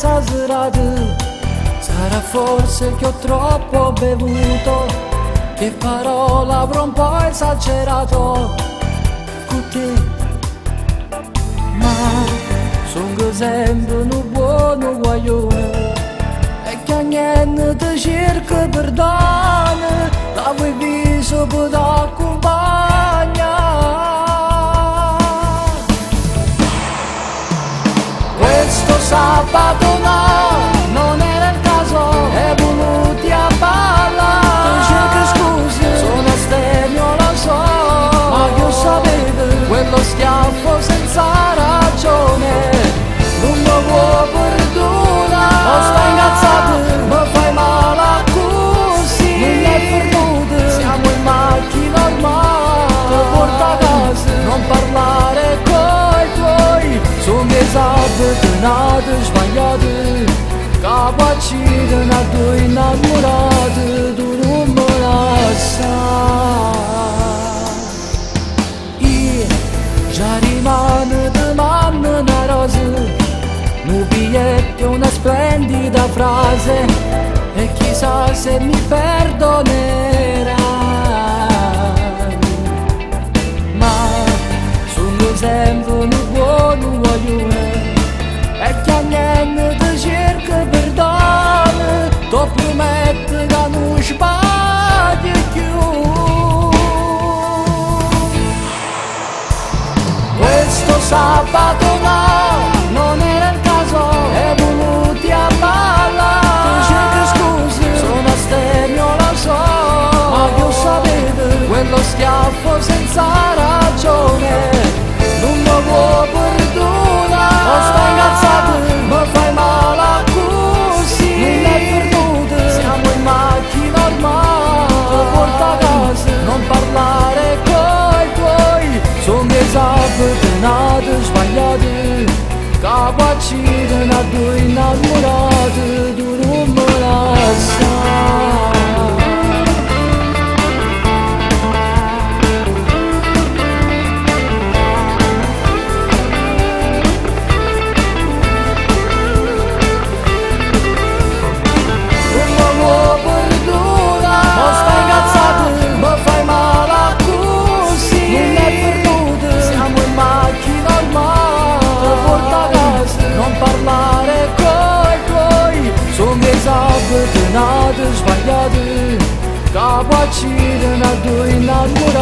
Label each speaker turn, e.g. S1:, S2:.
S1: esagerato. Sarà forse che ho troppo bevuto, che parola avrò un po' esagerato con te. Ma sono sempre un buono guaglione e che niente ti cerca perdono, la vuoi viso per accompagnare. Questo sabato no, non era il caso, è venuti a ballare. Ti cerco scuse, sono astemio, lo so, ma che io sapevo quello schiaffo senza ragione non mi può perdonare. Non sto ingazzato, mi fai male così, non è perduto, siamo in macchina ormai, ti porto a casa, non parlare coi tuoi, sono miei sabati nati sbagliati, capo a cire a due innamorati, tu non me la sai. Io già rimane di mamma una rosa, un biglietto, una splendida frase, e chissà se mi perdonerai. Ma sono sempre un buon guaglione e che a niente ti cerca perdono, ti prometto che non sbagli più. Questo sabato no, non era il caso, è venuti a ballare. Ti cerco scuse, sono astemio, lo so, ma che io sapevo quello schiaffo senza ragione non mi può perdonare. Non sto ingazzato, mi fai male così, non è perduto, siamo in macchina ormai, ti porto a casa, non parlare coi tuoi, sono miei sabati nati sbagliati, capo a cire a due innamorati, tu non me la sai. Sabati nati sbagliati, capo a cire a due innamorati.